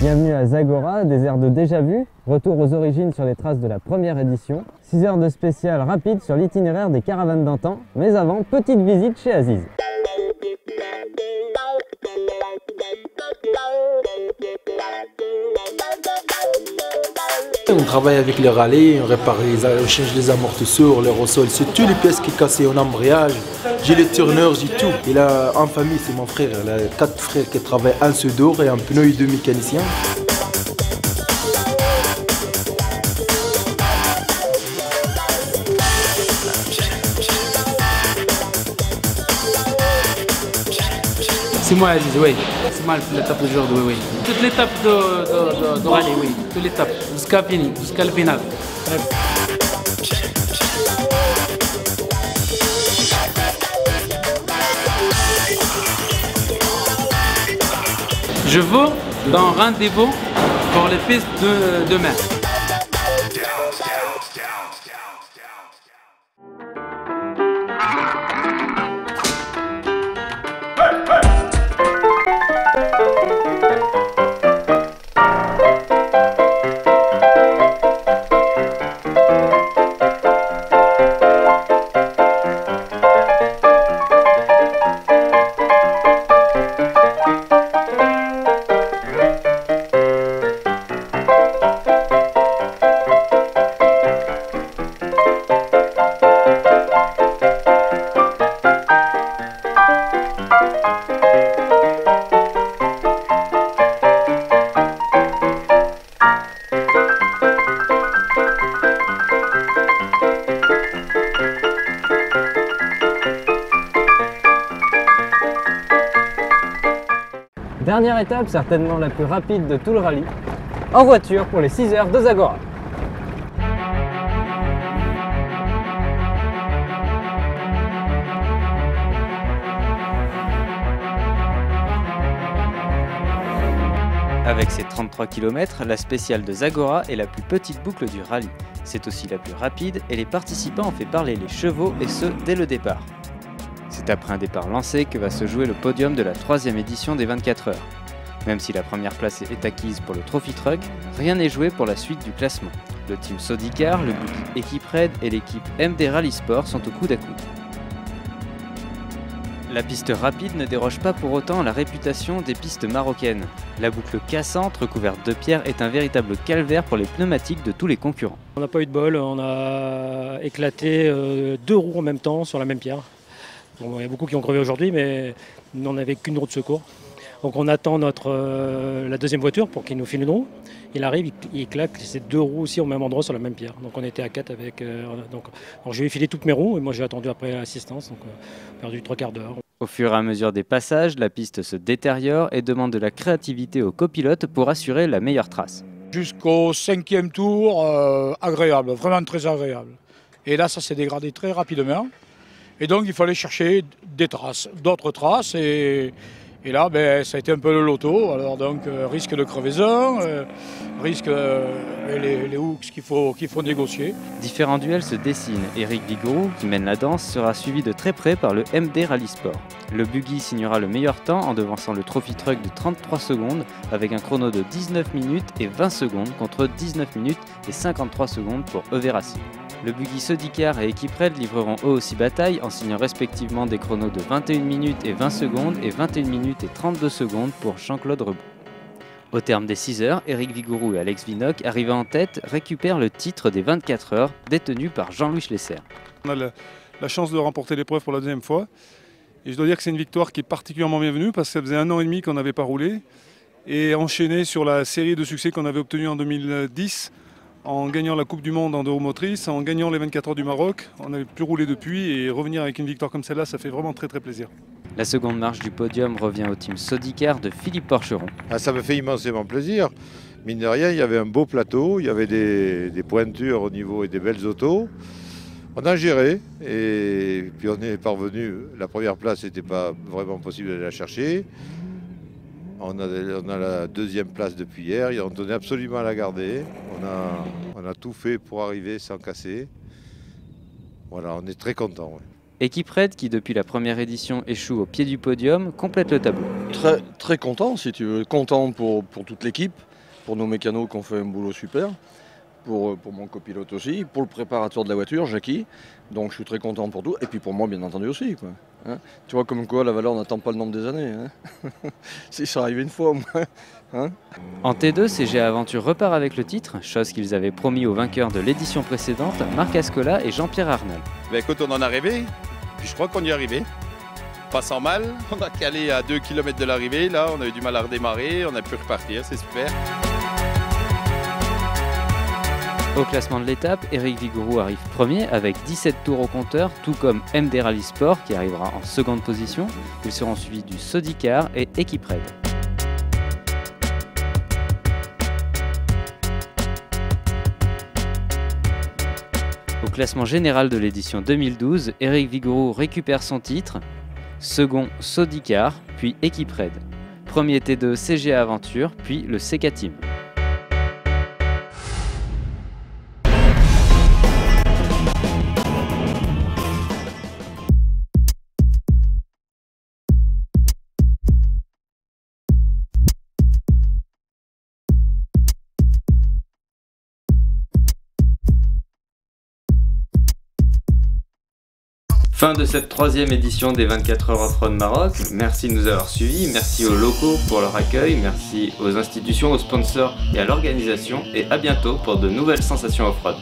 Bienvenue à Zagora, désert de déjà vu, retour aux origines sur les traces de la première édition, 6 heures de spécial rapide sur l'itinéraire des caravanes d'antan, mais avant, petite visite chez Aziz. On travaille avec les râlets, on change les amortisseurs, les ressols, c'est toutes les pièces qui cassent en embrayage. J'ai les tourneurs, j'ai tout. Il a en famille, c'est mon frère, il a 4 frères qui travaillent un seul d'or et un pneu et 2 mécaniciens. C'est moi Aziz, oui. C'est moi l'étape d'aujourd'hui, oui. Toute l'étape de rallye, oui. Toute l'étape, jusqu'à fini, jusqu'à le final. Je veux dans rendez-vous pour les pistes de demain. Dernière étape, certainement la plus rapide de tout le rallye, en voiture pour les 6 heures de Zagora. Avec ses 33 km, la spéciale de Zagora est la plus petite boucle du rallye. C'est aussi la plus rapide et les participants ont fait parler les chevaux et ce dès le départ. C'est après un départ lancé que va se jouer le podium de la 3e édition des 24 heures. Même si la première place est acquise pour le Trophy Truck, rien n'est joué pour la suite du classement. Le team Sodicar, le buggy Equipred et l'équipe MD Rally Sport sont au coude à coude. La piste rapide ne déroge pas pour autant à la réputation des pistes marocaines. La boucle cassante recouverte de pierre est un véritable calvaire pour les pneumatiques de tous les concurrents. On n'a pas eu de bol, on a éclaté 2 roues en même temps sur la même pierre. Bon, il y a beaucoup qui ont crevé aujourd'hui, mais on n'avait qu'une roue de secours. Donc on attend la 2e voiture pour qu'il nous file une roue. Il arrive, il éclate ces 2 roues aussi au même endroit sur la même pierre. Donc on était à 4 avec... donc je lui ai filé toutes mes roues et moi j'ai attendu après l'assistance, donc perdu 3/4 d'heure. Au fur et à mesure des passages, la piste se détériore et demande de la créativité aux copilotes pour assurer la meilleure trace. Jusqu'au 5e tour, agréable, vraiment très agréable. Et là ça s'est dégradé très rapidement. Et donc il fallait chercher des traces, d'autres traces, et là ça a été un peu le loto. Alors donc risque de crevaison, risque les hooks qu'il faut négocier. Différents duels se dessinent. Eric Vigouroux, qui mène la danse, sera suivi de très près par le MD Rally Sport. Le buggy signera le meilleur temps en devançant le Trophy Truck de 33 secondes avec un chrono de 19 minutes et 20 secondes contre 19 minutes et 53 secondes pour Everassi. Le buggy Sodicar et Equipred livreront eux aussi bataille en signant respectivement des chronos de 21 minutes et 20 secondes et 21 minutes et 32 secondes pour Jean-Claude Rebou. Au terme des 6 heures, Eric Vigouroux et Alex Vinoc, arrivés en tête, récupèrent le titre des 24 heures détenu par Jean-Louis Schlesser. On a la chance de remporter l'épreuve pour la 2e fois. Et je dois dire que c'est une victoire qui est particulièrement bienvenue parce que ça faisait 1 an et demi qu'on n'avait pas roulé. Et enchaîné sur la série de succès qu'on avait obtenue en 2010, en gagnant la Coupe du Monde en 2 roues motrices, en gagnant les 24 heures du Maroc. On n'avait plus roulé depuis et revenir avec une victoire comme celle-là, ça fait vraiment très très plaisir. La seconde marche du podium revient au team Sodicar de Philippe Porcheron. Ça me fait immensément plaisir. Mine de rien, il y avait un beau plateau, il y avait des pointures au niveau et des belles autos. On a géré et puis on est parvenu. La première place n'était pas vraiment possible d'aller la chercher. On a la 2e place depuis hier, on tenait absolument à la garder. On a tout fait pour arriver sans casser. Voilà, on est très contents. Ouais. Equipred, qui depuis la première édition échoue au pied du podium, complète le tableau. Très content, si tu veux, content pour toute l'équipe. pour nos mécanos qui ont fait un boulot super, pour mon copilote aussi, pour le préparateur de la voiture, Jackie. Donc je suis très content pour tout, et puis pour moi bien entendu aussi, quoi. Hein, tu vois, comme quoi la valeur n'attend pas le nombre des années. Hein. Si ça arrive une fois au moins. Hein. En T2, CGA Aventure repart avec le titre, chose qu'ils avaient promis aux vainqueurs de l'édition précédente, Marc Ascola et Jean-Pierre Arnold. Ben écoute, on en est arrivé, puis je crois qu'on y est arrivé. Pas sans mal, on a calé à 2 km de l'arrivée, là on a eu du mal à redémarrer, on a pu repartir, c'est super. Au classement de l'étape, Eric Vigouroux arrive premier avec 17 tours au compteur, tout comme MD Rally Sport qui arrivera en seconde position. Ils seront suivis du Sodicar et Equipraid. Au classement général de l'édition 2012, Eric Vigouroux récupère son titre, second Sodicar, puis Equipraid. Premier T2 CGA Aventure, puis le CK Team. Fin de cette 3e édition des 24 heures Off-Road Maroc. Merci de nous avoir suivis, merci aux locaux pour leur accueil, merci aux institutions, aux sponsors et à l'organisation, et à bientôt pour de nouvelles sensations off-road.